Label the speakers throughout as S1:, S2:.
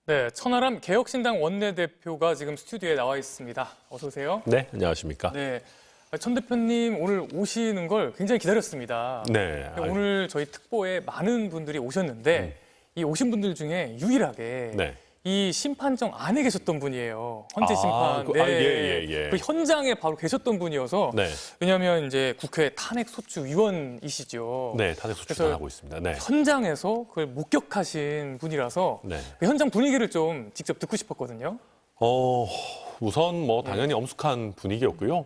S1: 네, 천하람 개혁신당 원내대표가 지금 스튜디오에 나와 있습니다. 어서 오세요.
S2: 네, 안녕하십니까.
S1: 네, 천 대표님 오늘 오시는 걸 굉장히 기다렸습니다.
S2: 네.
S1: 오늘 저희 특보에 많은 분들이 오셨는데 이 오신 분들 중에 유일하게
S2: 네.
S1: 이 심판정 안에 계셨던 분이에요. 헌재 심판.
S2: 예.
S1: 그 현장에 바로 계셨던 분이어서
S2: 네.
S1: 왜냐하면 이제 국회 탄핵 소추 위원이시죠.
S2: 네, 탄핵 소추단하고 있습니다. 네.
S1: 현장에서 그걸 목격하신 분이라서
S2: 네.
S1: 그 현장 분위기를 좀 직접 듣고 싶었거든요.
S2: 우선 뭐 당연히 엄숙한 분위기였고요.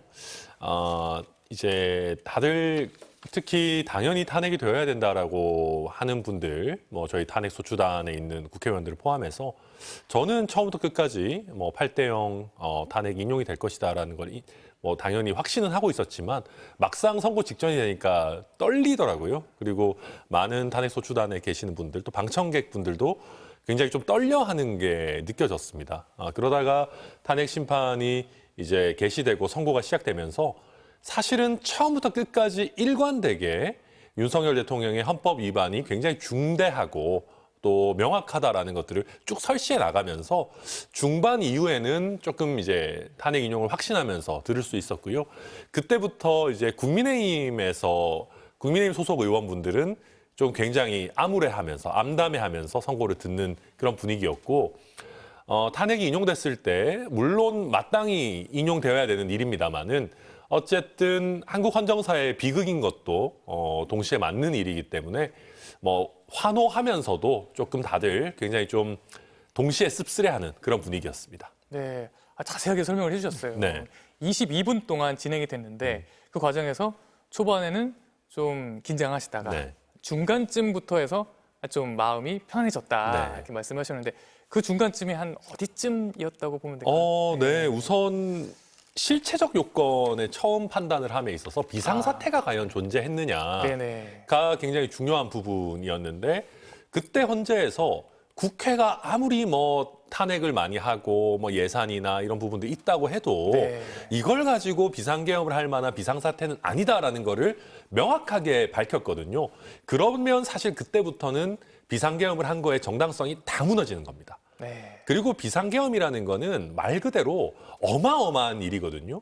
S2: 이제 다들 특히 당연히 탄핵이 되어야 된다라고 하는 분들, 뭐 저희 탄핵 소추단에 있는 국회의원들을 포함해서 저는 처음부터 끝까지 뭐 8대0 탄핵 인용이 될 것이다라는 걸 뭐 당연히 확신은 하고 있었지만 막상 선고 직전이 되니까 떨리더라고요. 그리고 많은 탄핵 소추단에 계시는 분들, 또 방청객 분들도 굉장히 좀 떨려하는 게 느껴졌습니다. 그러다가 탄핵 심판이 이제 개시되고 선고가 시작되면서 사실은 처음부터 끝까지 일관되게 윤석열 대통령의 헌법 위반이 굉장히 중대하고 또 명확하다라는 것들을 쭉 설치해 나가면서 중반 이후에는 조금 이제 탄핵 인용을 확신하면서 들을 수 있었고요. 그때부터 이제 국민의힘 소속 의원분들은 좀 굉장히 암울해하면서 암담해하면서 선고를 듣는 그런 분위기였고 탄핵이 인용됐을 때 물론 마땅히 인용되어야 되는 일입니다만은 어쨌든 한국 헌정사의 비극인 것도 동시에 맞는 일이기 때문에 뭐 환호하면서도 조금 다들 굉장히 좀 동시에 씁쓸해하는 그런 분위기였습니다.
S1: 네, 자세하게 설명을 해주셨어요.
S2: 네.
S1: 22분 동안 진행이 됐는데 그 과정에서 초반에는 좀 긴장하시다가
S2: 네.
S1: 중간쯤부터 해서 좀 마음이 편해졌다
S2: 네.
S1: 이렇게 말씀하셨는데 그 중간쯤이 한 어디쯤이었다고 보면 될까요?
S2: 네, 우선 실체적 요건에 처음 판단을 함에 있어서 비상사태가 과연 존재했느냐가
S1: 네네.
S2: 굉장히 중요한 부분이었는데 그때 헌재에서 국회가 아무리 뭐 탄핵을 많이 하고 뭐 예산이나 이런 부분도 있다고 해도
S1: 네.
S2: 이걸 가지고 비상계엄을 할 만한 비상사태는 아니다라는 거를 명확하게 밝혔거든요. 그러면 사실 그때부터는 비상계엄을 한 거의 정당성이 다 무너지는 겁니다.
S1: 네.
S2: 그리고 비상계엄이라는 거는 말 그대로 어마어마한 일이거든요.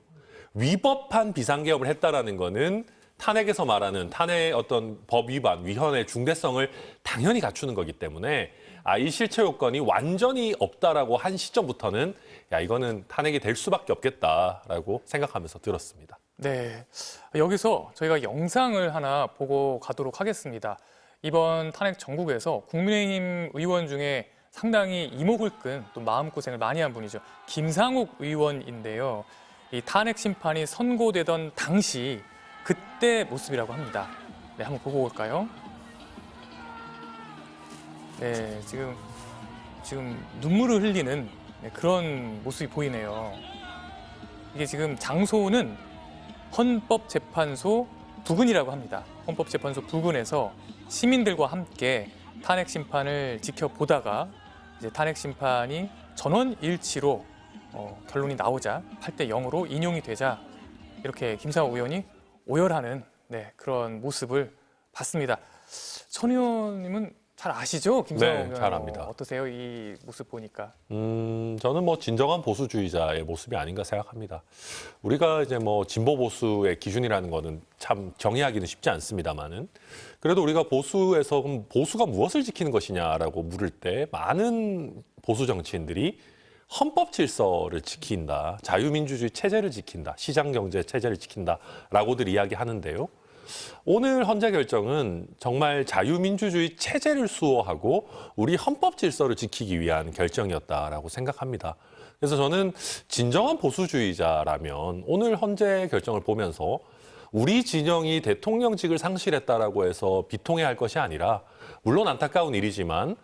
S2: 위법한 비상계엄을 했다라는 거는 탄핵에서 말하는 탄핵 어떤 법 위반, 위헌의 중대성을 당연히 갖추는 거기 때문에 이 실체 요건이 완전히 없다라고 한 시점부터는 이거는 탄핵이 될 수밖에 없겠다라고 생각하면서 들었습니다.
S1: 네, 여기서 저희가 영상을 하나 보고 가도록 하겠습니다. 이번 탄핵 전국에서 국민의힘 의원 중에 상당히 이목을 끈 또 마음고생을 많이 한 분이죠. 김상욱 의원인데요. 이 탄핵 심판이 선고되던 당시 그때 모습이라고 합니다. 네, 한번 보고 올까요? 네, 지금 눈물을 흘리는 그런 모습이 보이네요. 이게 지금 장소는 헌법재판소 부근이라고 합니다. 헌법재판소 부근에서 시민들과 함께 탄핵 심판을 지켜보다가 이제 탄핵 심판이 전원일치로 결론이 나오자 8대0으로 인용이 되자 이렇게 김상욱 의원이 오열하는 그런 모습을 봤습니다. 천 의원님은 잘 아시죠? 김상욱 의원.
S2: 잘 압니다.
S1: 어떠세요? 이 모습 보니까.
S2: 저는 뭐 진정한 보수주의자의 모습이 아닌가 생각합니다. 우리가 이제 뭐 진보 보수의 기준이라는 거는 참 정의하기는 쉽지 않습니다만은 그래도 우리가 보수에서 그럼 보수가 무엇을 지키는 것이냐라고 물을 때 많은 보수 정치인들이 헌법 질서를 지킨다, 자유민주주의 체제를 지킨다, 시장 경제 체제를 지킨다라고들 이야기하는데요. 오늘 헌재 결정은 정말 자유민주주의 체제를 수호하고 우리 헌법 질서를 지키기 위한 결정이었다라고 생각합니다. 그래서 저는 진정한 보수주의자라면 오늘 헌재 결정을 보면서 우리 진영이 대통령직을 상실했다라고 해서 비통해할 것이 아니라 물론 안타까운 일이지만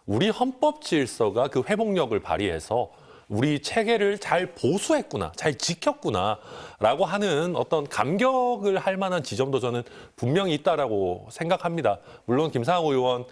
S2: 우리 헌법 질서가 그 회복력을 발휘해서 우리 체계를 잘 보수했구나, 잘 지켰구나라고 하는 어떤 감격을 할 만한 지점도 저는 분명히 있다라고 생각합니다. 물론 김상욱 의원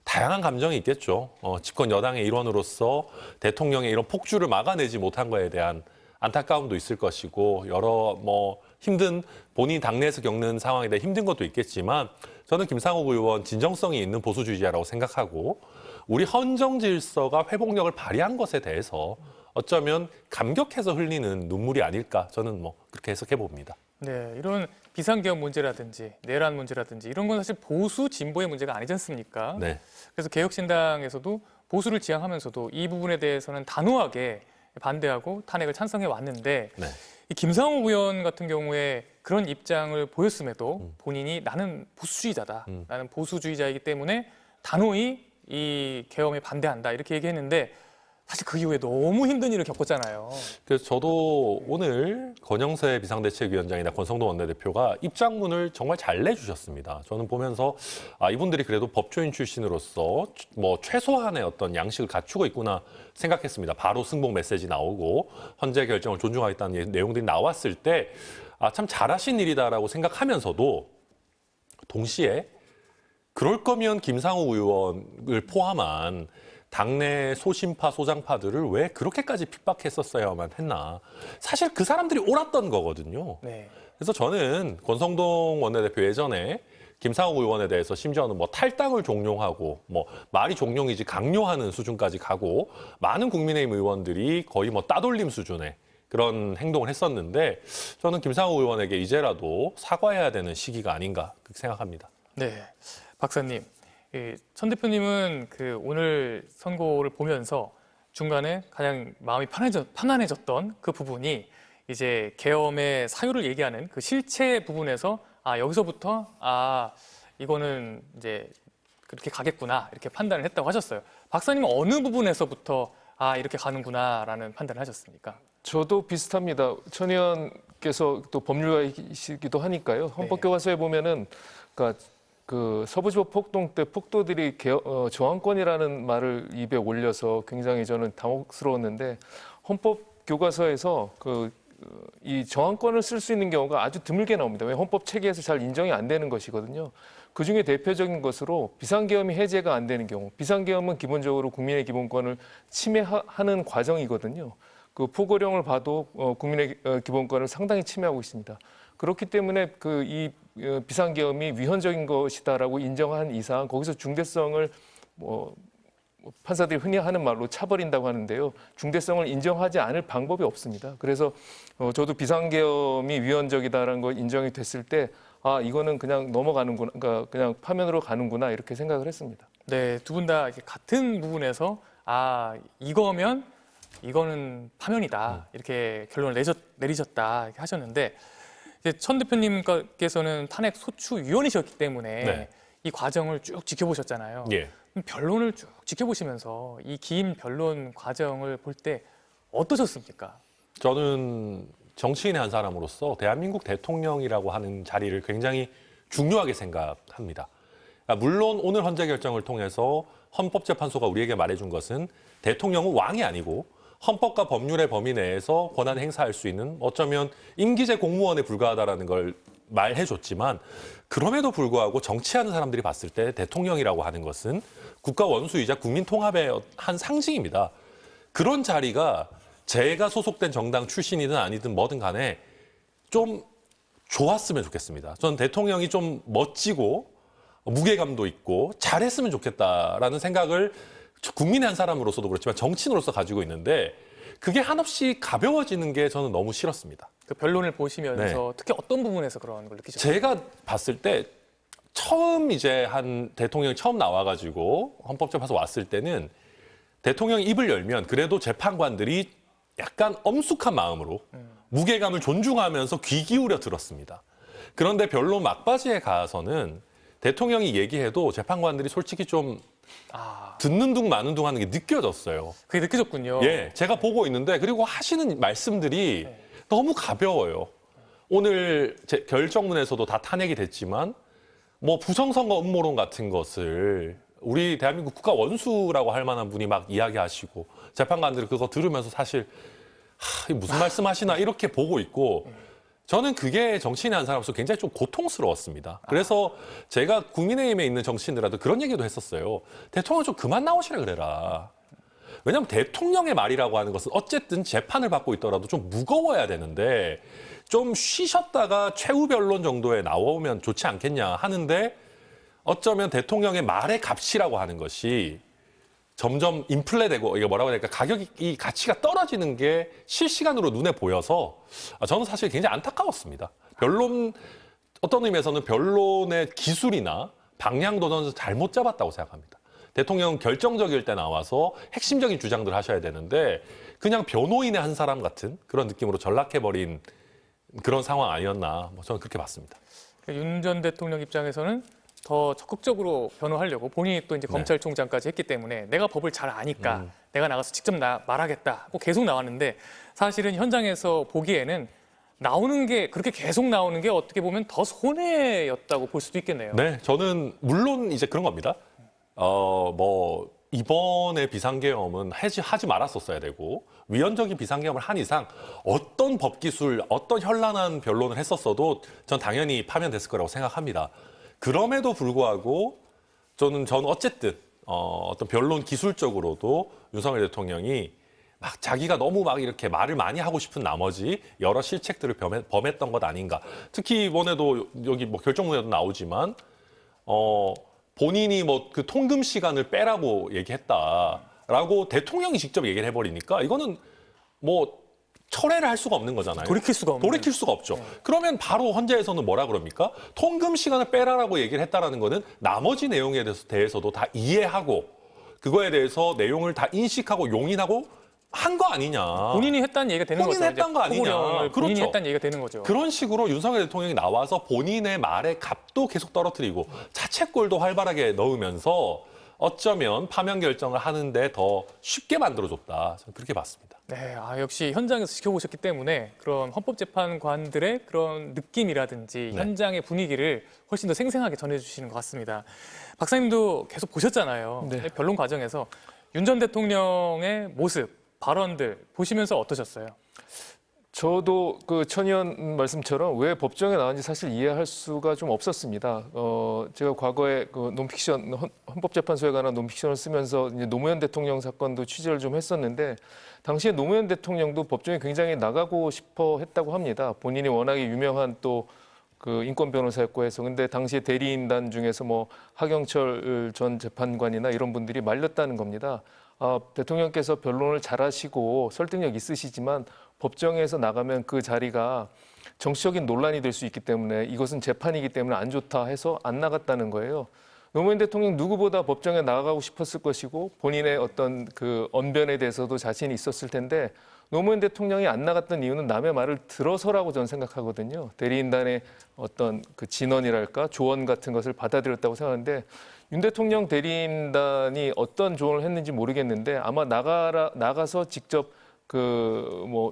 S2: 다양한 감정이 있겠죠. 집권 여당의 일원으로서 대통령의 이런 폭주를 막아내지 못한 거에 대한 안타까움도 있을 것이고 여러 뭐 힘든 본인 당내에서 겪는 상황에 대해 힘든 것도 있겠지만 저는 김상욱 의원 진정성이 있는 보수주의자라고 생각하고 우리 헌정 질서가 회복력을 발휘한 것에 대해서 어쩌면 감격해서 흘리는 눈물이 아닐까 저는 뭐 그렇게 해석해 봅니다.
S1: 네, 이런 비상계엄 문제라든지 내란 문제라든지 이런 건 사실 보수 진보의 문제가 아니지 않습니까?
S2: 네.
S1: 그래서 개혁신당에서도 보수를 지향하면서도 이 부분에 대해서는 단호하게 반대하고 탄핵을 찬성해 왔는데
S2: 네.
S1: 이 김상호 의원 같은 경우에 그런 입장을 보였음에도 본인이 나는 보수주의자다, 나는 보수주의자이기 때문에 단호히 이 계엄에 반대한다 이렇게 얘기했는데 사실 그 이후에 너무 힘든 일을 겪었잖아요.
S2: 그래서 저도 오늘 권영세 비상대책위원장이나 권성동 원내대표가 입장문을 정말 잘 내주셨습니다. 저는 보면서 이분들이 그래도 법조인 출신으로서 뭐 최소한의 어떤 양식을 갖추고 있구나 생각했습니다. 바로 승복 메시지 나오고 헌재 결정을 존중하겠다는 내용들이 나왔을 때 참 잘하신 일이다라고 생각하면서도 동시에 그럴 거면 김상호 의원을 포함한 당내 소심파, 소장파들을 왜 그렇게까지 핍박했었어야만 했나. 사실 그 사람들이 옳았던 거거든요.
S1: 네.
S2: 그래서 저는 권성동 원내대표 예전에 김상호 의원에 대해서 심지어는 뭐 탈당을 종용하고 뭐 말이 종용이지 강요하는 수준까지 가고 많은 국민의힘 의원들이 거의 뭐 따돌림 수준의 그런 행동을 했었는데 저는 김상호 의원에게 이제라도 사과해야 되는 시기가 아닌가 그렇게 생각합니다.
S1: 네, 박사님, 천 대표님은 그 오늘 선고를 보면서 중간에 가장 마음이 편안해졌던 그 부분이 이제 계엄의 사유를 얘기하는 그 실체 부분에서 여기서부터 이거는 이제 그렇게 가겠구나 이렇게 판단을 했다고 하셨어요. 박사님은 어느 부분에서부터 이렇게 가는구나라는 판단을 하셨습니까?
S3: 저도 비슷합니다. 천 의원께서 또 법률가이시기도 하니까요. 헌법교과서에 보면은 그러니까 그 서부지법 폭동 때 폭도들이 저항권이라는 말을 입에 올려서 굉장히 저는 당혹스러웠는데 헌법교과서에서 이 저항권을 쓸 수 있는 경우가 아주 드물게 나옵니다. 왜 헌법 체계에서 잘 인정이 안 되는 것이거든요. 그 중에 대표적인 것으로 비상계엄이 해제가 안 되는 경우, 비상계엄은 기본적으로 국민의 기본권을 침해하는 과정이거든요. 그 포고령을 봐도 국민의 기본권을 상당히 침해하고 있습니다. 그렇기 때문에 이 비상계엄이 위헌적인 것이다라고 인정한 이상 거기서 중대성을 판사들이 흔히 하는 말로 차버린다고 하는데요. 중대성을 인정하지 않을 방법이 없습니다. 그래서 저도 비상계엄이 위헌적이다라는 거 인정이 됐을 때 이거는 그냥 넘어가는구나, 그러니까 그냥 파면으로 가는구나 이렇게 생각을 했습니다.
S1: 네, 두 분 다 같은 부분에서 이거는 파면이다 이렇게 결론을 내리셨다 이렇게 하셨는데 이제 천 대표님께서는 탄핵 소추위원이셨기 때문에
S2: 네.
S1: 이 과정을 쭉 지켜보셨잖아요.
S2: 예.
S1: 변론을 쭉 지켜보시면서 이 긴 변론 과정을 볼 때 어떠셨습니까?
S2: 저는 정치인의 한 사람으로서 대한민국 대통령이라고 하는 자리를 굉장히 중요하게 생각합니다. 물론 오늘 헌재 결정을 통해서 헌법재판소가 우리에게 말해준 것은 대통령은 왕이 아니고 헌법과 법률의 범위 내에서 권한을 행사할 수 있는 어쩌면 임기제 공무원에 불과하다라는 걸 말해줬지만 그럼에도 불구하고 정치하는 사람들이 봤을 때 대통령이라고 하는 것은 국가 원수이자 국민 통합의 한 상징입니다. 그런 자리가 제가 소속된 정당 출신이든 아니든 뭐든 간에 좀 좋았으면 좋겠습니다. 저는 대통령이 좀 멋지고 무게감도 있고 잘했으면 좋겠다라는 생각을 국민의 한 사람으로서도 그렇지만 정치인으로서 가지고 있는데 그게 한없이 가벼워지는 게 저는 너무 싫었습니다.
S1: 그 변론을 보시면서 특히 어떤 부분에서 그런 걸 느끼셨어요?
S2: 제가 봤을 때 처음 이제 한 대통령이 처음 나와가지고 헌법재판소 왔을 때는 대통령이 입을 열면 그래도 재판관들이 약간 엄숙한 마음으로 무게감을 존중하면서 귀 기울여 들었습니다. 그런데 변론 막바지에 가서는 대통령이 얘기해도 재판관들이 솔직히 좀 듣는 둥 마는 둥 하는 게 느껴졌어요.
S1: 그게 느껴졌군요.
S2: 예, 제가 보고 있는데 그리고 하시는 말씀들이 너무 가벼워요. 오늘 결정문에서도 다 탄핵이 됐지만 뭐 부정선거 음모론 같은 것을 우리 대한민국 국가 원수라고 할 만한 분이 막 이야기하시고 재판관들이 그거 들으면서 사실 무슨 말씀하시나 이렇게 보고 있고 저는 그게 정치인의 한 사람으로서 굉장히 좀 고통스러웠습니다. 그래서 제가 국민의힘에 있는 정치인들한테 그런 얘기도 했었어요. 대통령 좀 그만 나오시라 그래라. 왜냐하면 대통령의 말이라고 하는 것은 어쨌든 재판을 받고 있더라도 좀 무거워야 되는데 좀 쉬셨다가 최후 변론 정도에 나오면 좋지 않겠냐 하는데 어쩌면 대통령의 말의 값이라고 하는 것이 점점 인플레되고 이게 뭐라고 해야 될까 가격이 가치가 떨어지는 게 실시간으로 눈에 보여서 저는 사실 굉장히 안타까웠습니다. 어떤 의미에서는 변론의 기술이나 방향도 저는 잘못 잡았다고 생각합니다. 대통령 결정적일 때 나와서 핵심적인 주장들 하셔야 되는데 그냥 변호인의 한 사람 같은 그런 느낌으로 전락해버린 그런 상황 아니었나 저는 그렇게 봤습니다.
S1: 윤 전 대통령 입장에서는 더 적극적으로 변호하려고 본인이 또 이제
S2: 네.
S1: 검찰총장까지 했기 때문에 내가 법을 잘 아니까 내가 나가서 직접 말하겠다 하고 계속 나왔는데 사실은 현장에서 보기에는 나오는 게 그렇게 계속 나오는 게 어떻게 보면 더 손해였다고 볼 수도 있겠네요.
S2: 네, 저는 물론 이제 그런 겁니다. 이번에 비상계엄은 하지 말았었어야 되고 위헌적인 비상계엄을 한 이상 어떤 법기술, 어떤 현란한 변론을 했었어도 전 당연히 파면됐을 거라고 생각합니다. 그럼에도 불구하고 저는 어쨌든 어떤 변론 기술적으로도 윤석열 대통령이 막 자기가 너무 막 이렇게 말을 많이 하고 싶은 나머지 여러 실책들을 범했던 것 아닌가. 특히 이번에도 여기 결정문에도 나오지만 본인이 그 통금 시간을 빼라고 얘기했다라고 대통령이 직접 얘기를 해버리니까 이거는 철회를 할 수가 없는 거잖아요.
S1: 돌이킬 수가 없는.
S2: 돌이킬 수가 없죠. 그러면 바로 헌재에서는 뭐라 그럽니까? 통금 시간을 빼라라고 얘기를 했다라는 거는 나머지 내용에 대해서도 다 이해하고 그거에 대해서 내용을 다 인식하고 용인하고 한 거 아니냐.
S1: 본인이 했다는 얘기가 되는 거죠.
S2: 본인이 했던 거 아니냐.
S1: 포고령을 본인이
S2: 그렇죠.
S1: 했다는 얘기가 되는 거죠.
S2: 그런 식으로 윤석열 대통령이 나와서 본인의 말의 값도 계속 떨어뜨리고 자책골도 활발하게 넣으면서 어쩌면 파면 결정을 하는데 더 쉽게 만들어줬다. 저는 그렇게 봤습니다.
S1: 네, 역시 현장에서 지켜보셨기 때문에 그런 헌법재판관들의 그런 느낌이라든지
S2: 네.
S1: 현장의 분위기를 훨씬 더 생생하게 전해주시는 것 같습니다. 박사님도 계속 보셨잖아요.
S3: 네.
S1: 변론 과정에서 윤 전 대통령의 모습, 발언들 보시면서 어떠셨어요?
S3: 저도 그 천 의원 말씀처럼 왜 법정에 나왔는지 사실 이해할 수가 좀 없었습니다. 제가 과거에 그 논픽션 헌법재판소에 관한 논픽션을 쓰면서 이제 노무현 대통령 사건도 취재를 좀 했었는데 당시에 노무현 대통령도 법정에 굉장히 나가고 싶어 했다고 합니다. 본인이 워낙에 유명한 또 그 인권 변호사였고 해서 근데 당시에 대리인단 중에서 하경철 전 재판관이나 이런 분들이 말렸다는 겁니다. 대통령께서 변론을 잘하시고 설득력 있으시지만 법정에서 나가면 그 자리가 정치적인 논란이 될 수 있기 때문에 이것은 재판이기 때문에 안 좋다 해서 안 나갔다는 거예요. 노무현 대통령 누구보다 법정에 나가고 싶었을 것이고 본인의 어떤 그 언변에 대해서도 자신이 있었을 텐데 노무현 대통령이 안 나갔던 이유는 남의 말을 들어서라고 저는 생각하거든요. 대리인단의 어떤 그 진언이랄까 조언 같은 것을 받아들였다고 생각하는데 윤 대통령 대리인단이 어떤 조언을 했는지 모르겠는데 아마 나가서 직접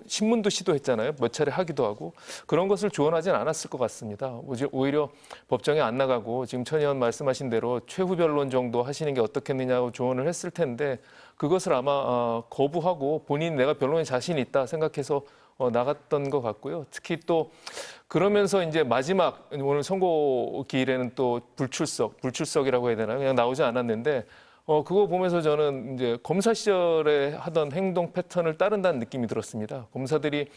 S3: 신문도 시도했잖아요. 몇 차례 하기도 하고 그런 것을 조언하진 않았을 것 같습니다. 오히려 법정에 안 나가고 지금 천 의원 말씀하신 대로 최후 변론 정도 하시는 게 어떻겠느냐고 조언을 했을 텐데 그것을 아마 거부하고 본인 내가 변론에 자신이 있다 생각해서 나갔던 것 같고요. 특히 또 그러면서 이제 마지막 오늘 선고기일에는 또 불출석이라고 해야 되나요? 그냥 나오지 않았는데 그거 보면서 저는 이제 검사 시절에 하던 행동 패턴을 따른다는 느낌이 들었습니다. 검사들이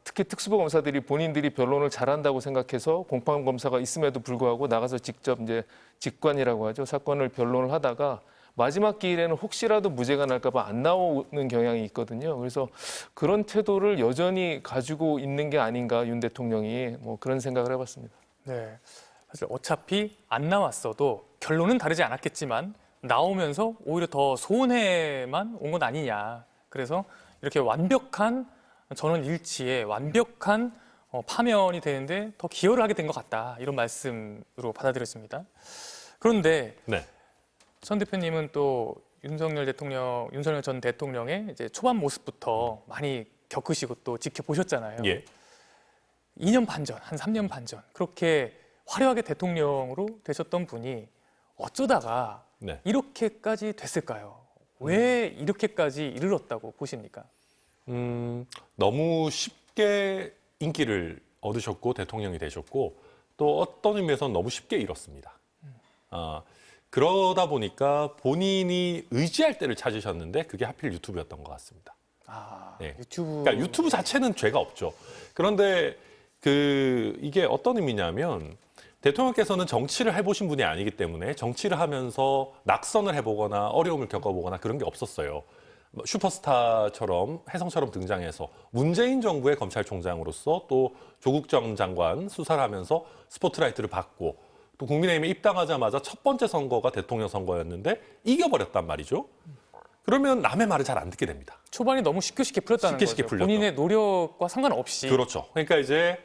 S3: 특히 특수부 검사들이 본인들이 변론을 잘한다고 생각해서 공판 검사가 있음에도 불구하고 나가서 직접 이제 직관이라고 하죠. 사건을 변론을 하다가 마지막 기일에는 혹시라도 무죄가 날까 봐 안 나오는 경향이 있거든요. 그래서 그런 태도를 여전히 가지고 있는 게 아닌가 윤 대통령이 그런 생각을 해봤습니다.
S1: 네, 사실 어차피 안 나왔어도 결론은 다르지 않았겠지만 나오면서 오히려 더 손해만 온 건 아니냐. 그래서 이렇게 완벽한 전원 일치에 완벽한 파면이 되는데 더 기여를 하게 된 것 같다. 이런 말씀으로 받아들였습니다. 그런데
S2: 네.
S1: 천 대표님은 또 윤석열 전 대통령의 이제 초반 모습부터 많이 겪으시고 또 지켜보셨잖아요.
S2: 예.
S1: 2년 반 전, 한 3년 반 전 그렇게 화려하게 대통령으로 되셨던 분이 어쩌다가
S2: 네.
S1: 이렇게까지 됐을까요? 왜 이렇게까지 이르렀다고 보십니까?
S2: 너무 쉽게 인기를 얻으셨고 대통령이 되셨고 또 어떤 의미에서는 너무 쉽게 잃었습니다. 그러다 보니까 본인이 의지할 때를 찾으셨는데 그게 하필 유튜브였던 것 같습니다. 네.
S1: 유튜브.
S2: 그러니까 유튜브 자체는 죄가 없죠. 그런데 이게 어떤 의미냐면 대통령께서는 정치를 해보신 분이 아니기 때문에 정치를 하면서 낙선을 해보거나 어려움을 겪어보거나 그런 게 없었어요. 뭐 슈퍼스타처럼 혜성처럼 등장해서 문재인 정부의 검찰총장으로서 또 조국 전 장관 수사를 하면서 스포트라이트를 받고 또 국민의힘에 입당하자마자 첫 번째 선거가 대통령 선거였는데 이겨버렸단 말이죠. 그러면 남의 말을 잘 안 듣게 됩니다.
S1: 초반에 너무 쉽게 풀렸다는
S2: 쉽게
S1: 거죠.
S2: 풀렸죠.
S1: 본인의 노력과 상관없이.
S2: 그렇죠. 그러니까 이제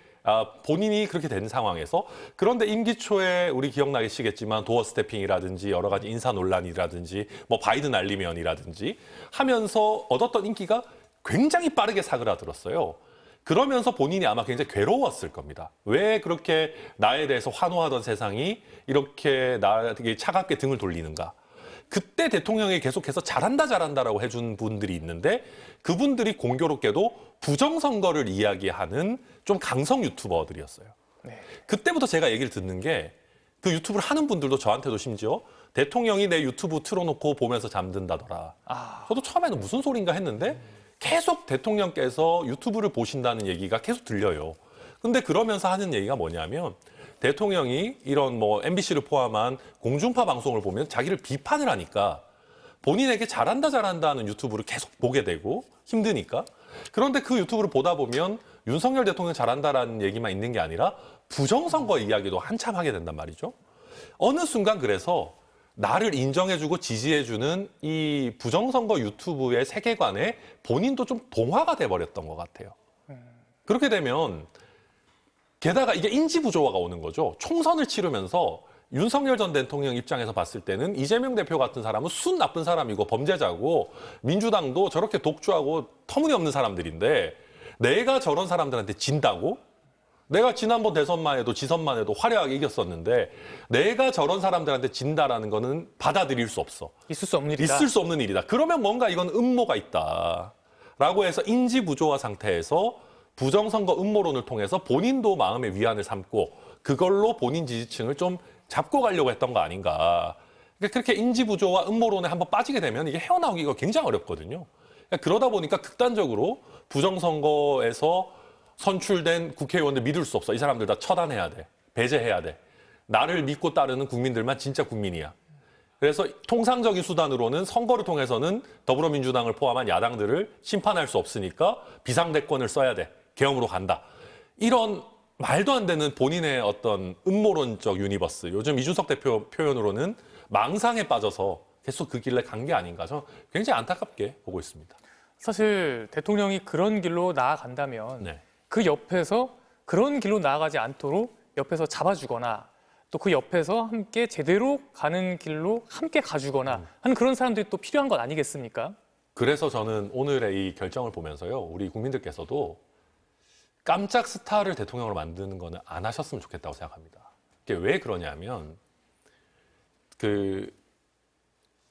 S2: 본인이 그렇게 된 상황에서 그런데 임기 초에 우리 기억나시겠지만 도어 스태핑이라든지 여러 가지 인사 논란이라든지 뭐 바이든 알리면이라든지 하면서 얻었던 인기가 굉장히 빠르게 사그라들었어요. 그러면서 본인이 아마 굉장히 괴로웠을 겁니다. 왜 그렇게 나에 대해서 환호하던 세상이 이렇게 나에게 차갑게 등을 돌리는가. 그때 대통령이 계속해서 잘한다라고 해준 분들이 있는데 그분들이 공교롭게도 부정선거를 이야기하는 좀 강성 유튜버들이었어요.
S1: 네.
S2: 그때부터 제가 얘기를 듣는 게 그 유튜브를 하는 분들도 저한테도 심지어 대통령이 내 유튜브 틀어놓고 보면서 잠든다더라. 저도 처음에는 무슨 소린가 했는데 계속 대통령께서 유튜브를 보신다는 얘기가 계속 들려요. 근데 그러면서 하는 얘기가 뭐냐면 대통령이 이런 뭐 MBC를 포함한 공중파 방송을 보면 자기를 비판을 하니까 본인에게 잘한다 하는 유튜브를 계속 보게 되고 힘드니까. 그런데 그 유튜브를 보다 보면 윤석열 대통령 잘한다라는 얘기만 있는 게 아니라 부정선거 이야기도 한참 하게 된단 말이죠. 어느 순간 그래서 나를 인정해주고 지지해주는 이 부정선거 유튜브의 세계관에 본인도 좀 동화가 돼버렸던 것 같아요. 그렇게 되면 게다가 이게 인지부조화가 오는 거죠. 총선을 치르면서 윤석열 전 대통령 입장에서 봤을 때는 이재명 대표 같은 사람은 순 나쁜 사람이고 범죄자고 민주당도 저렇게 독주하고 터무니없는 사람들인데 내가 저런 사람들한테 진다고? 내가 지난번 대선만 해도 지선만 해도 화려하게 이겼었는데 내가 저런 사람들한테 진다라는 거는 받아들일 수 없어.
S1: 있을 수 없는 일이다.
S2: 있을 수 없는 일이다. 그러면 뭔가 이건 음모가 있다라고 해서 인지부조화 상태에서 부정선거 음모론을 통해서 본인도 마음의 위안을 삼고 그걸로 본인 지지층을 좀 잡고 가려고 했던 거 아닌가. 그러니까 그렇게 인지부조와 음모론에 한번 빠지게 되면 이게 헤어나오기가 굉장히 어렵거든요. 그러다 보니까 극단적으로 부정선거에서 선출된 국회의원들 믿을 수 없어. 이 사람들 다 처단해야 돼. 배제해야 돼. 나를 믿고 따르는 국민들만 진짜 국민이야. 그래서 통상적인 수단으로는 선거를 통해서는 더불어민주당을 포함한 야당들을 심판할 수 없으니까 비상대권을 써야 돼. 계엄으로 간다. 이런 말도 안 되는 본인의 어떤 음모론적 유니버스. 요즘 이준석 대표 표현으로는 망상에 빠져서 계속 그 길에 간 게 아닌가. 저는 굉장히 안타깝게 보고 있습니다.
S1: 사실 대통령이 그런 길로 나아간다면
S2: 네.
S1: 그 옆에서 그런 길로 나아가지 않도록 옆에서 잡아주거나 또 그 옆에서 함께 제대로 가는 길로 함께 가주거나 하는 그런 사람들이 또 필요한 것 아니겠습니까?
S2: 그래서 저는 오늘의 이 결정을 보면서요. 우리 국민들께서도 깜짝 스타를 대통령으로 만드는 거는 안 하셨으면 좋겠다고 생각합니다. 그게 왜 그러냐면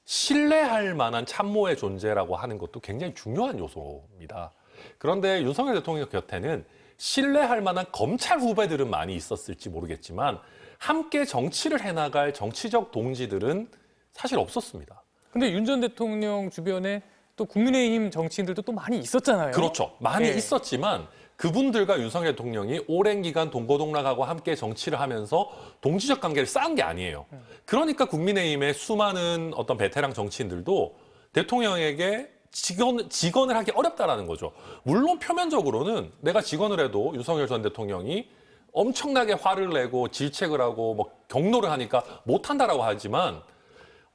S2: 신뢰할 만한 참모의 존재라고 하는 것도 굉장히 중요한 요소입니다. 그런데 윤석열 대통령 곁에는 신뢰할 만한 검찰 후배들은 많이 있었을지 모르겠지만 함께 정치를 해나갈 정치적 동지들은 사실 없었습니다.
S1: 근데 윤 전 대통령 주변에 또 국민의힘 정치인들도 또 많이 있었잖아요.
S2: 그렇죠. 많이
S1: 네.
S2: 있었지만 그분들과 윤석열 대통령이 오랜 기간 동고동락하고 함께 정치를 하면서 동지적 관계를 쌓은 게 아니에요. 그러니까 국민의힘의 수많은 어떤 베테랑 정치인들도 대통령에게 직언을 하기 어렵다라는 거죠. 물론 표면적으로는 내가 직언을 해도 윤석열 전 대통령이 엄청나게 화를 내고 질책을 하고 뭐 경로를 하니까 못한다라고 하지만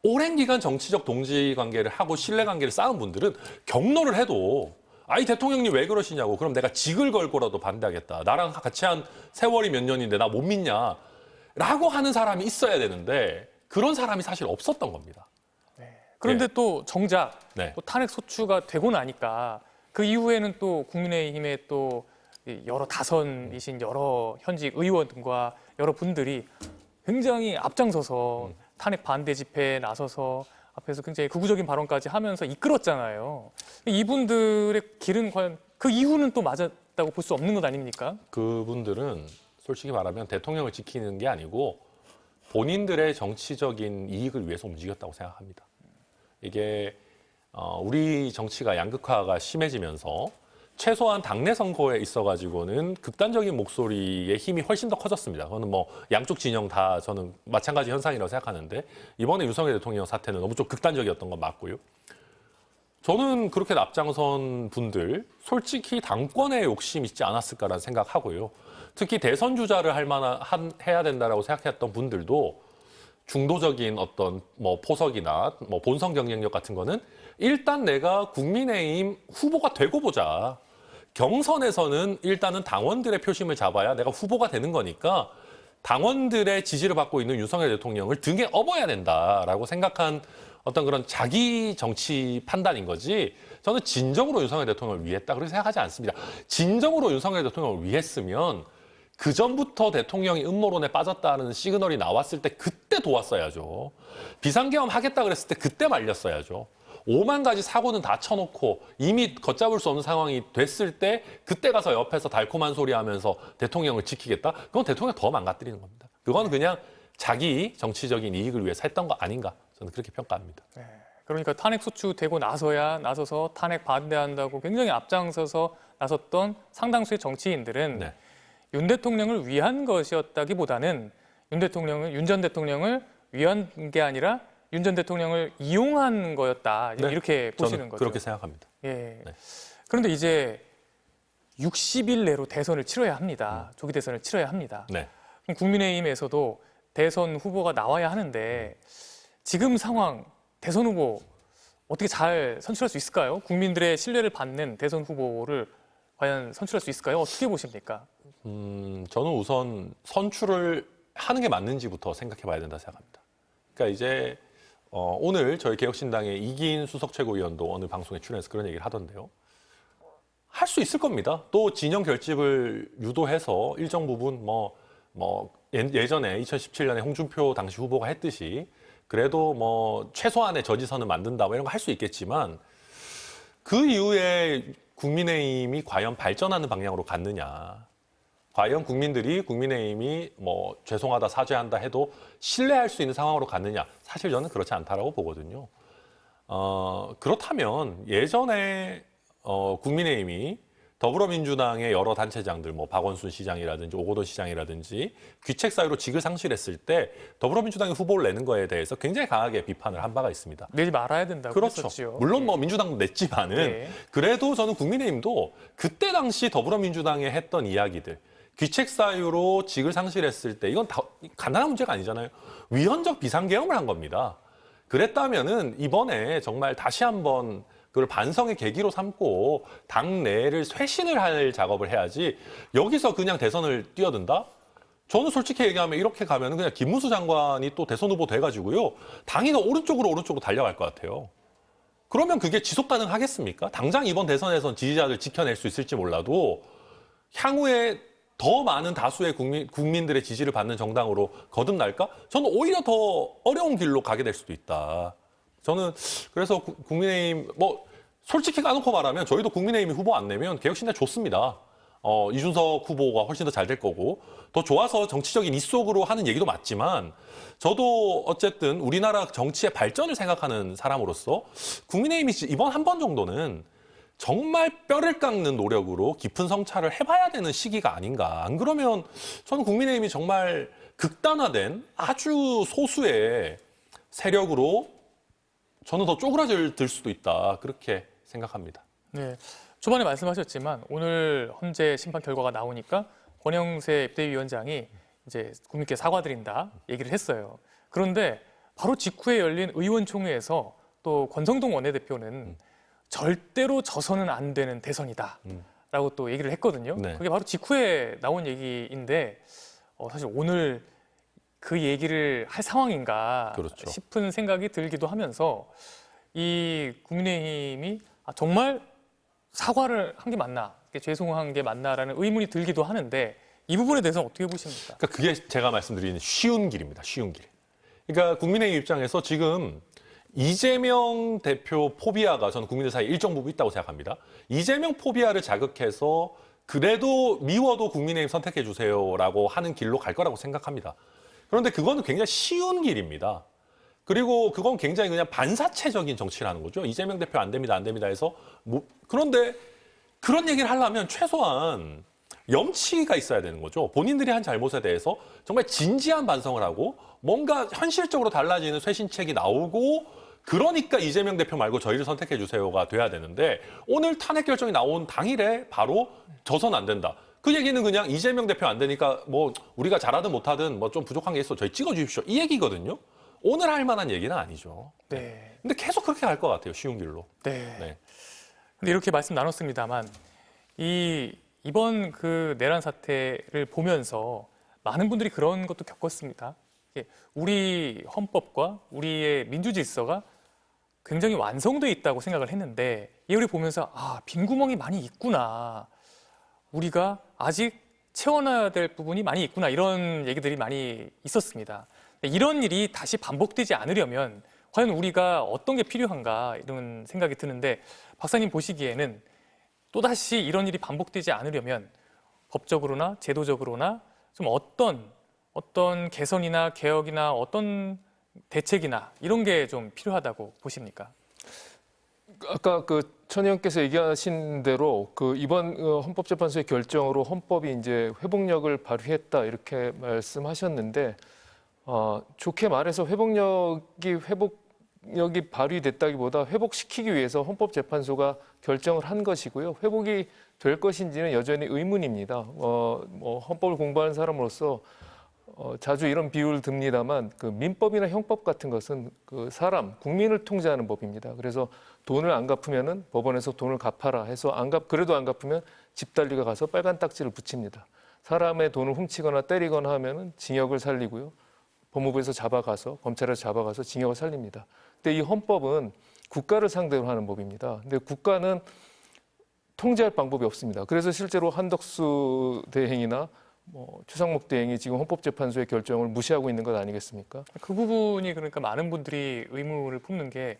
S2: 오랜 기간 정치적 동지 관계를 하고 신뢰 관계를 쌓은 분들은 경로를 해도 아이 대통령님 왜 그러시냐고 그럼 내가 직을 걸고라도 반대하겠다. 나랑 같이 한 세월이 몇 년인데 나 못 믿냐 라고 하는 사람이 있어야 되는데 그런 사람이 사실 없었던 겁니다.
S1: 그런데
S2: 네.
S1: 또 정작
S2: 네.
S1: 또 탄핵 소추가 되고 나니까 그 이후에는 또 국민의힘의 또 여러 다선이신 여러 현직 의원과 여러 분들이 굉장히 앞장서서 탄핵 반대 집회에 나서서 앞에서 굉장히 극우적인 발언까지 하면서 이끌었잖아요. 이분들의 길은 과연 그 이후는 또 맞았다고 볼 수 없는 것 아닙니까?
S2: 그분들은 솔직히 말하면 대통령을 지키는 게 아니고 본인들의 정치적인 이익을 위해서 움직였다고 생각합니다. 이게 우리 정치가 양극화가 심해지면서 최소한 당내 선거에 있어가지고는 극단적인 목소리의 힘이 훨씬 더 커졌습니다. 그거는 뭐 양쪽 진영 다 저는 마찬가지 현상이라고 생각하는데 이번에 윤석열 대통령 사태는 너무 좀 극단적이었던 건 맞고요. 저는 그렇게 앞장선 분들 솔직히 당권에 욕심 있지 않았을까라는 생각하고요. 특히 대선 주자를 해야 된다라고 생각했던 분들도 중도적인 어떤 뭐 포석이나 뭐 본선 경쟁력 같은 거는 일단 내가 국민의힘 후보가 되고 보자. 경선에서는 일단은 당원들의 표심을 잡아야 내가 후보가 되는 거니까 당원들의 지지를 받고 있는 윤석열 대통령을 등에 업어야 된다라고 생각한 어떤 그런 자기 정치 판단인 거지 저는 진정으로 윤석열 대통령을 위했다 그렇게 생각하지 않습니다. 진정으로 윤석열 대통령을 위했으면 그전부터 대통령이 음모론에 빠졌다는 시그널이 나왔을 때 그때 도왔어야죠. 비상계엄 하겠다 그랬을 때 그때 말렸어야죠. 5만 가지 사고는 다 쳐놓고 이미 걷잡을 수 없는 상황이 됐을 때 그때 가서 옆에서 달콤한 소리 하면서 대통령을 지키겠다? 그건 대통령 더 망가뜨리는 겁니다. 그건 그냥 자기 정치적인 이익을 위해서 했던 거 아닌가 저는 그렇게 평가합니다.
S1: 네. 그러니까 탄핵 소추되고 나서서 탄핵 반대한다고 굉장히 앞장서서 나섰던 상당수의 정치인들은
S2: 네.
S1: 윤 대통령을 위한 것이었다기보다는 윤 전 대통령을 위한 게 아니라 윤 전 대통령을 이용한 거였다.
S2: 네.
S1: 이렇게 보시는
S2: 저는
S1: 거죠.
S2: 그렇게 생각합니다.
S1: 예.
S2: 네.
S1: 그런데 이제 60일 내로 대선을 치러야 합니다. 조기 대선을 치러야 합니다.
S2: 네.
S1: 그럼 국민의힘에서도 대선 후보가 나와야 하는데 지금 상황 대선 후보 어떻게 잘 선출할 수 있을까요? 국민들의 신뢰를 받는 대선 후보를 과연 선출할 수 있을까요? 어떻게 보십니까?
S2: 저는 우선 선출을 하는 게 맞는지부터 생각해 봐야 된다 생각합니다. 그러니까 이제 오늘 저희 개혁신당의 이기인 수석 최고위원도 어느 방송에 출연해서 그런 얘기를 하던데요. 할 수 있을 겁니다. 또 진영 결집을 유도해서 일정 부분 예전에 2017년에 홍준표 당시 후보가 했듯이 그래도 뭐 최소한의 저지선을 만든다 뭐 이런 거 할 수 있겠지만 그 이후에 국민의힘이 과연 발전하는 방향으로 갔느냐. 과연 국민들이 국민의힘이 뭐 죄송하다 사죄한다 해도 신뢰할 수 있는 상황으로 갔느냐. 사실 저는 그렇지 않다라고 보거든요. 그렇다면 예전에 국민의힘이 더불어민주당의 여러 단체장들, 뭐 박원순 시장이라든지 오거돈 시장이라든지 귀책 사유로 직을 상실했을 때 더불어민주당이 후보를 내는 거에 대해서 굉장히 강하게 비판을 한 바가 있습니다.
S1: 내지 말아야 된다고
S2: 그렇죠.
S1: 했었지요.
S2: 물론 뭐
S1: 예.
S2: 민주당도 냈지만은
S1: 예.
S2: 그래도 저는 국민의힘도 그때 당시 더불어민주당에 했던 이야기들 귀책 사유로 직을 상실했을 때 이건 다 간단한 문제가 아니잖아요. 위헌적 비상계엄을 한 겁니다. 그랬다면은 이번에 정말 다시 한번 그걸 반성의 계기로 삼고 당내를 쇄신을 할 작업을 해야지 여기서 그냥 대선을 뛰어든다? 저는 솔직히 얘기하면 이렇게 가면 그냥 김문수 장관이 또 대선 후보 돼가지고요. 당이 더 오른쪽으로 달려갈 것 같아요. 그러면 그게 지속 가능하겠습니까? 당장 이번 대선에선 지지자들 지켜낼 수 있을지 몰라도 향후에 더 많은 다수의 국민들의 지지를 받는 정당으로 거듭날까? 저는 오히려 더 어려운 길로 가게 될 수도 있다. 저는 그래서 국민의힘 솔직히 까놓고 말하면 저희도 국민의힘이 후보 안 내면 개혁신당 좋습니다. 이준석 후보가 훨씬 더 잘 될 거고 더 좋아서 정치적인 입속으로 하는 얘기도 맞지만 저도 어쨌든 우리나라 정치의 발전을 생각하는 사람으로서 국민의힘이 이번 한 번 정도는 정말 뼈를 깎는 노력으로 깊은 성찰을 해봐야 되는 시기가 아닌가. 안 그러면 저는 국민의힘이 정말 극단화된 아주 소수의 세력으로 저는 더 쪼그라들 수도 있다. 그렇게 생각합니다.
S1: 네. 초반에 말씀하셨지만 오늘 헌재 심판 결과가 나오니까 권영세 비대위원장이 이제 국민께 사과드린다 얘기를 했어요. 그런데 바로 직후에 열린 의원총회에서 또 권성동 원내대표는 절대로 져서는 안 되는 대선이다라고 또 얘기를 했거든요.
S2: 네.
S1: 그게 바로 직후에 나온 얘기인데 사실 오늘 그 얘기를 할 상황인가
S2: 그렇죠.
S1: 싶은 생각이 들기도 하면서 이 국민의힘이 정말 사과를 한 게 맞나, 죄송한 게 맞나라는 의문이 들기도 하는데 이 부분에 대해서는 어떻게 보십니까?
S2: 그러니까 그게 제가 말씀드리는 쉬운 길입니다. 쉬운 길. 그러니까 국민의힘 입장에서 지금 이재명 대표 포비아가 저는 국민들 사이에 일정 부분 있다고 생각합니다. 이재명 포비아를 자극해서 그래도 미워도 국민의힘 선택해 주세요라고 하는 길로 갈 거라고 생각합니다. 그런데 그거는 굉장히 쉬운 길입니다. 그리고 그건 굉장히 그냥 반사체적인 정치를 하는 거죠. 이재명 대표 안 됩니다, 안 됩니다 해서 그런데 그런 얘기를 하려면 최소한 염치가 있어야 되는 거죠. 본인들이 한 잘못에 대해서 정말 진지한 반성을 하고 뭔가 현실적으로 달라지는 쇄신책이 나오고 그러니까 이재명 대표 말고 저희를 선택해 주세요가 돼야 되는데 오늘 탄핵 결정이 나온 당일에 바로 져선 안 된다. 그 얘기는 그냥 이재명 대표 안 되니까 뭐 우리가 잘하든 못하든 뭐 좀 부족한 게 있어 저희 찍어 주십시오. 이 얘기거든요. 오늘 할 만한 얘기는 아니죠.
S1: 네.
S2: 근데 계속 그렇게 갈 것 같아요. 쉬운 길로.
S1: 네.
S2: 네.
S1: 근데 이렇게 말씀 나눴습니다만 이번 그 내란 사태를 보면서 많은 분들이 그런 것도 겪었습니다. 이게 우리 헌법과 우리의 민주 질서가 굉장히 완성돼 있다고 생각을 했는데 이걸 보면서 빈 구멍이 많이 있구나. 우리가 아직 채워놔야 될 부분이 많이 있구나. 이런 얘기들이 많이 있었습니다. 이런 일이 다시 반복되지 않으려면 과연 우리가 어떤 게 필요한가 이런 생각이 드는데 박사님 보시기에는 또다시 이런 일이 반복되지 않으려면 법적으로나 제도적으로나 좀 어떤 개선이나 개혁이나 어떤 대책이나 이런 게 좀 필요하다고 보십니까?
S3: 아까 그 천 의원께서 얘기하신 대로 그 이번 헌법재판소의 결정으로 헌법이 이제 회복력을 발휘했다 이렇게 말씀하셨는데 좋게 말해서 회복력이 발휘됐다기보다 회복시키기 위해서 헌법재판소가 결정을 한 것이고요. 회복이 될 것인지는 여전히 의문입니다. 뭐 헌법을 공부하는 사람으로서 자주 이런 비유를 듭니다만 그 민법이나 형법 같은 것은 그 국민을 통제하는 법입니다. 그래서 돈을 안 갚으면은 법원에서 돈을 갚아라 해서 그래도 안 갚으면 집달리가 가서 빨간 딱지를 붙입니다. 사람의 돈을 훔치거나 때리거나 하면은 징역을 살리고요. 법무부에서 잡아가서 검찰에서 잡아가서 징역을 살립니다. 근데 이 헌법은 국가를 상대로 하는 법입니다. 근데 국가는 통제할 방법이 없습니다. 그래서 실제로 한덕수 대행이나 최상목 대행이 지금 헌법재판소의 결정을 무시하고 있는 것 아니겠습니까?
S1: 그 부분이 그러니까 많은 분들이 의문을 품는 게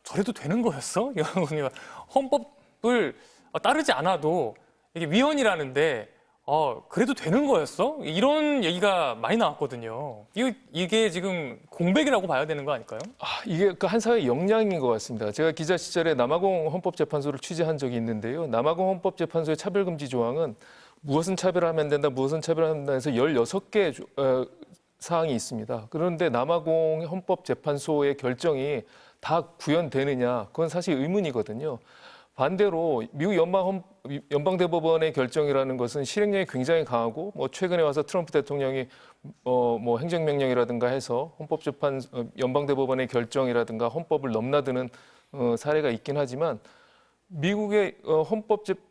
S1: 저래도 되는 거였어? 이런 거군요. 헌법을 따르지 않아도 이게 위헌이라는데 그래도 되는 거였어? 이런 얘기가 많이 나왔거든요. 이게 지금 공백이라고 봐야 되는 거 아닐까요?
S3: 이게 그 한 사회의 역량인 것 같습니다. 제가 기자 시절에 남아공 헌법재판소를 취재한 적이 있는데요. 남아공 헌법재판소의 차별금지 조항은 무엇은 차별하면 안 된다, 무엇은 차별하면 안 된다 해서 16개 사항이 있습니다. 그런데 남아공 헌법재판소의 결정이 다 구현되느냐, 그건 사실 의문이거든요. 반대로 미국 연방대법원의 결정이라는 것은 실행력이 굉장히 강하고 최근에 와서 트럼프 대통령이 행정명령이라든가 해서 연방대법원의 결정이라든가 헌법을 넘나드는 사례가 있긴 하지만 미국의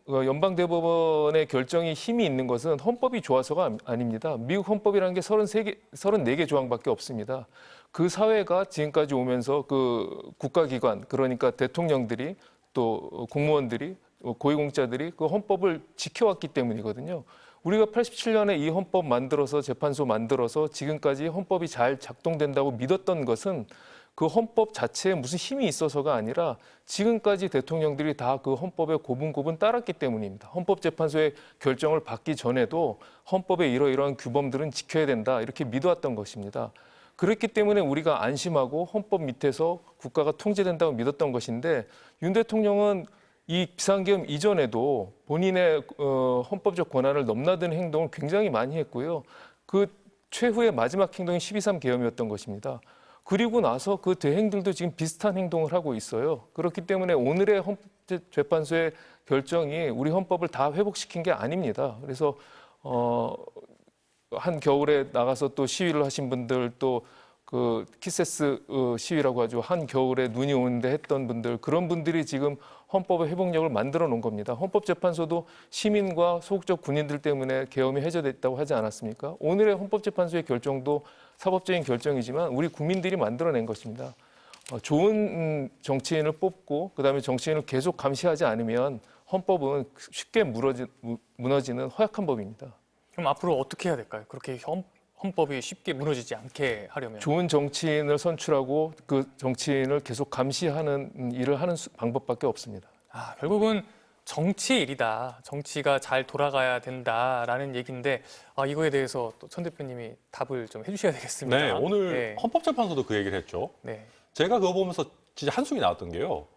S3: 연방대법원의 결정이 힘이 있는 것은 헌법이 좋아서가 아닙니다. 미국 헌법이라는 게 34개 조항밖에 없습니다. 그 사회가 지금까지 오면서 그 국가기관, 그러니까 대통령들이 또 공무원들이, 고위공직자들이 그 헌법을 지켜왔기 때문이거든요. 우리가 87년에 이 헌법 만들어서 재판소 만들어서 지금까지 헌법이 잘 작동된다고 믿었던 것은 그 헌법 자체에 무슨 힘이 있어서가 아니라 지금까지 대통령들이 다 그 헌법에 고분고분 따랐기 때문입니다. 헌법재판소의 결정을 받기 전에도 헌법의 이러이러한 규범들은 지켜야 된다 이렇게 믿어왔던 것입니다. 그렇기 때문에 우리가 안심하고 헌법 밑에서 국가가 통제된다고 믿었던 것인데 윤 대통령은 이 비상계엄 이전에도 본인의 헌법적 권한을 넘나드는 행동을 굉장히 많이 했고요. 그 최후의 마지막 행동이 12.3 계엄이었던 것입니다. 그리고 나서 그 대행들도 지금 비슷한 행동을 하고 있어요. 그렇기 때문에 오늘의 헌법재판소의 결정이 우리 헌법을 다 회복시킨 게 아닙니다. 그래서 한 겨울에 나가서 또 시위를 하신 분들 또 그 키세스 시위라고 하죠. 한 겨울에 눈이 오는데 했던 분들 그런 분들이 지금 헌법의 회복력을 만들어 놓은 겁니다. 헌법재판소도 시민과 소극적 군인들 때문에 계엄이 해제됐다고 하지 않았습니까? 오늘의 헌법재판소의 결정도 사법적인 결정이지만 우리 국민들이 만들어낸 것입니다. 좋은 정치인을 뽑고 그다음에 정치인을 계속 감시하지 않으면 헌법은 쉽게 무너지는 허약한 법입니다.
S1: 그럼 앞으로 어떻게 해야 될까요? 그렇게 헌법이 쉽게 무너지지 않게 하려면.
S3: 좋은 정치인을 선출하고 그 정치인을 계속 감시하는 일을 하는 방법밖에 없습니다.
S1: 결국은 정치의 일이다. 정치가 잘 돌아가야 된다라는 얘기인데 이거에 대해서 또 천 대표님이 답을 좀 해주셔야 되겠습니다.
S2: 네, 오늘
S1: 네.
S2: 헌법재판소도 그 얘기를 했죠.
S1: 네.
S2: 제가 그거 보면서 진짜 한숨이 나왔던 게요.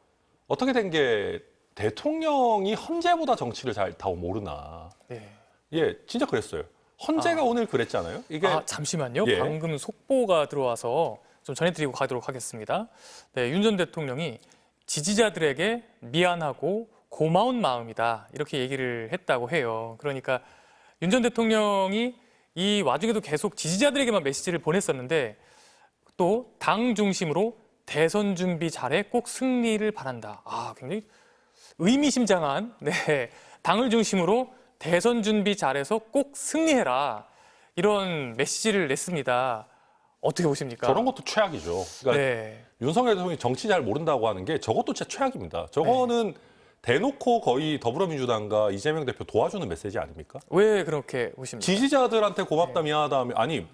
S2: 어떻게 된 게 대통령이 헌재보다 정치를 잘 다 모르나.
S1: 네.
S2: 예, 진짜 그랬어요. 헌재가 오늘 그랬잖아요. 이게
S1: 잠시만요.
S2: 예.
S1: 방금 속보가 들어와서 좀 전해드리고 가도록 하겠습니다. 네, 윤 전 대통령이 지지자들에게 미안하고 고마운 마음이다 이렇게 얘기를 했다고 해요. 그러니까 윤 전 대통령이 이 와중에도 계속 지지자들에게만 메시지를 보냈었는데 또 당 중심으로 대선 준비 잘해 꼭 승리를 바란다. 굉장히 의미심장한 당을 중심으로 대선 준비 잘해서 꼭 승리해라 이런 메시지를 냈습니다. 어떻게 보십니까?
S2: 저런 것도 최악이죠. 그러니까
S1: 네.
S2: 윤석열 대통령이 정치 잘 모른다고 하는 게 저것도 진짜 최악입니다. 저거는 대놓고 거의 더불어민주당과 이재명 대표 도와주는 메시지 아닙니까?
S1: 왜 그렇게 보십니까?
S2: 지지자들한테 고맙다 미안하다 하면 아니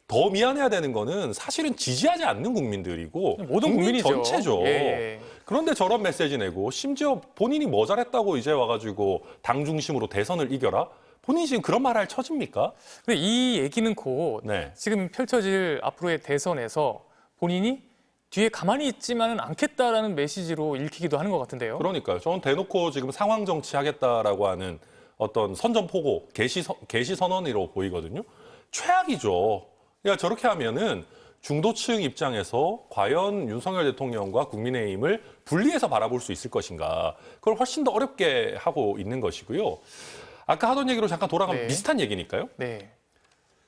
S2: 더 미안해야 되는 거는 사실은 지지하지 않는 국민들이고
S1: 모든
S2: 국민
S1: 국민이죠.
S2: 전체죠.
S1: 예.
S2: 그런데 저런 메시지 내고 심지어 본인이 뭐 잘했다고 이제 와가지고 당 중심으로 대선을 이겨라? 본인이 지금 그런 말 할 처지입니까?
S1: 근데 이 얘기는 곧
S2: 네.
S1: 지금 펼쳐질 앞으로의 대선에서 본인이 뒤에 가만히 있지만은 않겠다라는 메시지로 읽히기도 하는 것 같은데요.
S2: 그러니까요. 저는 대놓고 지금 상황 정치하겠다라고 하는 어떤 선전포고, 개시 선언으로 보이거든요. 최악이죠. 그러니까 저렇게 하면은 중도층 입장에서 과연 윤석열 대통령과 국민의힘을 분리해서 바라볼 수 있을 것인가. 그걸 훨씬 더 어렵게 하고 있는 것이고요. 아까 하던 얘기로 잠깐 돌아가면
S1: 네.
S2: 비슷한 얘기니까요.
S1: 네.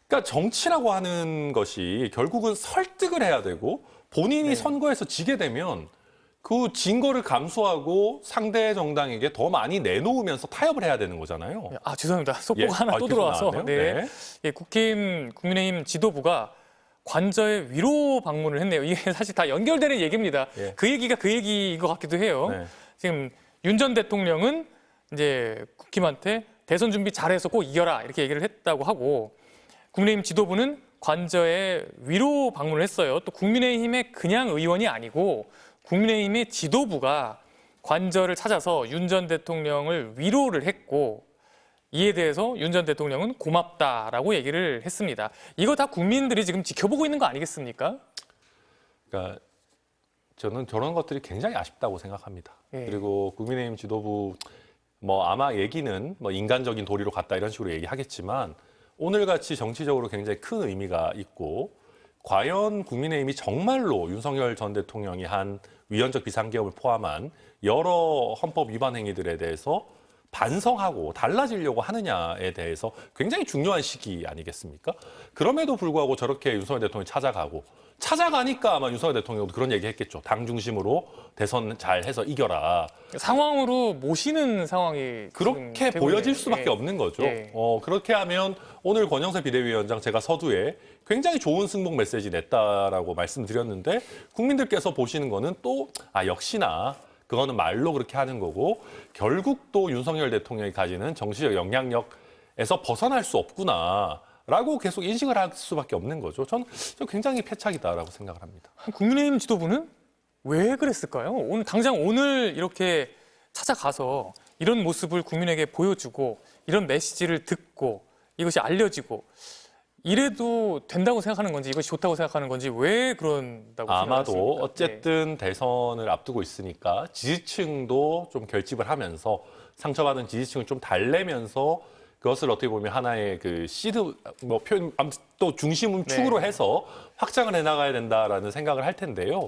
S2: 그러니까 정치라고 하는 것이 결국은 설득을 해야 되고 본인이
S1: 네.
S2: 선거에서 지게 되면 그 진거를 감수하고 상대 정당에게 더 많이 내놓으면서 타협을 해야 되는 거잖아요.
S1: 죄송합니다. 속보가
S2: 예.
S1: 하나 또
S2: 계속
S1: 들어와서.
S2: 나왔네요. 네.
S1: 예, 국민의힘 지도부가 관저에 위로 방문을 했네요. 이게 사실 다 연결되는 얘기입니다.
S2: 예.
S1: 그 얘기가 그 얘기인 것 같기도 해요.
S2: 네.
S1: 지금 윤 전 대통령은 이제 국힘한테 대선 준비 잘해서 꼭 이겨라 이렇게 얘기를 했다고 하고 국민의힘 지도부는 관저에 위로 방문을 했어요. 또 국민의힘의 그냥 의원이 아니고 국민의힘의 지도부가 관저를 찾아서 윤 전 대통령을 위로를 했고 이에 대해서 윤 전 대통령은 고맙다라고 얘기를 했습니다. 이거 다 국민들이 지금 지켜보고 있는 거 아니겠습니까?
S2: 그러니까 저는 저런 것들이 굉장히 아쉽다고 생각합니다.
S1: 예.
S2: 그리고 국민의힘 지도부 뭐 아마 얘기는 뭐 인간적인 도리로 갔다 이런 식으로 얘기하겠지만 오늘같이 정치적으로 굉장히 큰 의미가 있고 과연 국민의힘이 정말로 윤석열 전 대통령이 한 위헌적 비상계엄을 포함한 여러 헌법 위반 행위들에 대해서 반성하고 달라지려고 하느냐에 대해서 굉장히 중요한 시기 아니겠습니까? 그럼에도 불구하고 저렇게 윤석열 대통령이 찾아가니까 아마 윤석열 대통령도 그런 얘기 했겠죠. 당 중심으로 대선 잘 해서 이겨라.
S1: 상황으로 모시는 상황이
S2: 그렇게
S1: 지금 되고
S2: 보여질
S1: 있네요.
S2: 수밖에
S1: 예.
S2: 없는 거죠.
S1: 예.
S2: 그렇게 하면 오늘 권영세 비대위원장 제가 서두에 굉장히 좋은 승복 메시지 냈다라고 말씀드렸는데 국민들께서 보시는 거는 또 역시나 그거는 말로 그렇게 하는 거고 결국 또 윤석열 대통령이 가지는 정치적 영향력에서 벗어날 수 없구나라고 계속 인식을 할 수밖에 없는 거죠. 저는 굉장히 패착이다라고 생각을 합니다.
S1: 국민의힘 지도부는 왜 그랬을까요? 당장 오늘 이렇게 찾아가서 이런 모습을 국민에게 보여주고 이런 메시지를 듣고 이것이 알려지고 이래도 된다고 생각하는 건지 이것이 좋다고 생각하는 건지 왜 그런다고
S2: 아마도
S1: 생각하십니까?
S2: 어쨌든 대선을 앞두고 있으니까 지지층도 좀 결집을 하면서 상처받은 지지층을 좀 달래면서 그것을 어떻게 보면 하나의 그 시드 뭐 표현 또 중심은
S1: 네.
S2: 축으로 해서 확장을 해나가야 된다라는 생각을 할 텐데요.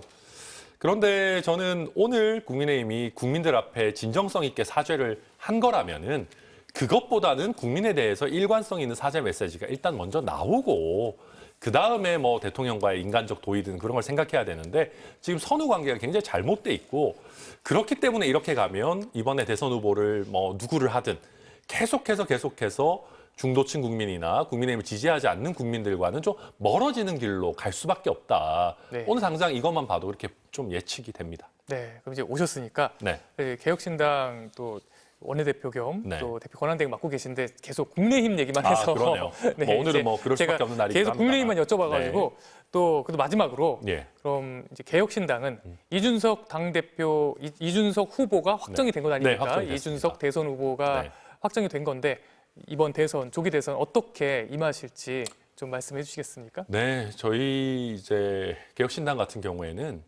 S2: 그런데 저는 오늘 국민의힘이 국민들 앞에 진정성 있게 사죄를 한 거라면은 그것보다는 국민에 대해서 일관성 있는 사죄 메시지가 일단 먼저 나오고 그 다음에 뭐 대통령과의 인간적 도의든 그런 걸 생각해야 되는데 지금 선후 관계가 굉장히 잘못돼 있고 그렇기 때문에 이렇게 가면 이번에 대선 후보를 뭐 누구를 하든 계속해서 중도층 국민이나 국민의힘을 지지하지 않는 국민들과는 좀 멀어지는 길로 갈 수밖에 없다.
S1: 네.
S2: 오늘 당장 이것만 봐도 그렇게 좀 예측이 됩니다.
S1: 네, 그럼 이제 오셨으니까
S2: 네.
S1: 개혁신당 또 원내대표 겸
S2: 네.
S1: 또 대표 권한대행 맡고 계신데 계속 국민의힘 얘기만 해서
S2: 그러네요. 뭐 오늘은
S1: 이제
S2: 뭐 그럴
S1: 제가
S2: 수밖에 없는 날이긴
S1: 계속
S2: 합니다.
S1: 국민의힘만 여쭤봐가지고 또 그래도 마지막으로
S2: 예.
S1: 그럼 이제 개혁신당은 이준석 당대표 이준석 후보가 확정이 된 건
S2: 네,
S1: 아닙니까?
S2: 확정이 됐습니다.
S1: 이준석 대선 후보가
S2: 네.
S1: 확정이 된 건데 이번 대선 조기 대선 어떻게 임하실지 좀 말씀해 주시겠습니까?
S2: 네, 저희 이제 개혁신당 같은 경우에는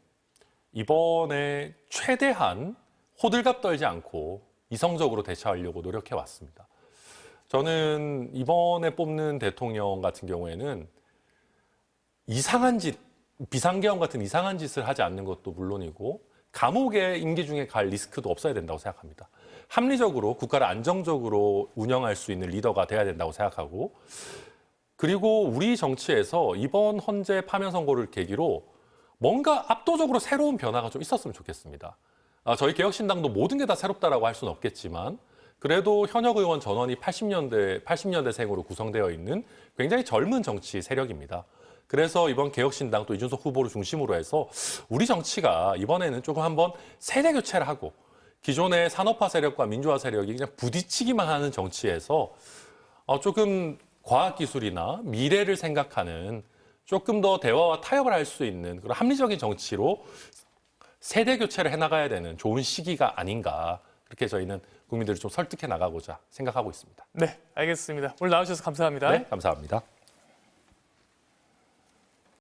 S2: 이번에 최대한 호들갑 떨지 않고 이성적으로 대처하려고 노력해 왔습니다. 저는 이번에 뽑는 대통령 같은 경우에는 이상한 짓, 비상계엄 같은 이상한 짓을 하지 않는 것도 물론이고 감옥에 임기 중에 갈 리스크도 없어야 된다고 생각합니다. 합리적으로 국가를 안정적으로 운영할 수 있는 리더가 돼야 된다고 생각하고, 그리고 우리 정치에서 이번 헌재 파면 선고를 계기로 뭔가 압도적으로 새로운 변화가 좀 있었으면 좋겠습니다. 저희 개혁신당도 모든 게 다 새롭다라고 할 수는 없겠지만 그래도 현역 의원 전원이 80년대생으로 구성되어 있는 굉장히 젊은 정치 세력입니다. 그래서 이번 개혁신당 또 이준석 후보를 중심으로 해서 우리 정치가 이번에는 조금 한번 세대 교체를 하고 기존의 산업화 세력과 민주화 세력이 그냥 부딪히기만 하는 정치에서 조금 과학기술이나 미래를 생각하는 조금 더 대화와 타협을 할 수 있는 그런 합리적인 정치로 세대 교체를 해나가야 되는 좋은 시기가 아닌가, 그렇게 저희는 국민들을 좀 설득해 나가고자 생각하고 있습니다.
S1: 네, 알겠습니다. 오늘 나와주셔서 감사합니다.
S2: 네, 감사합니다.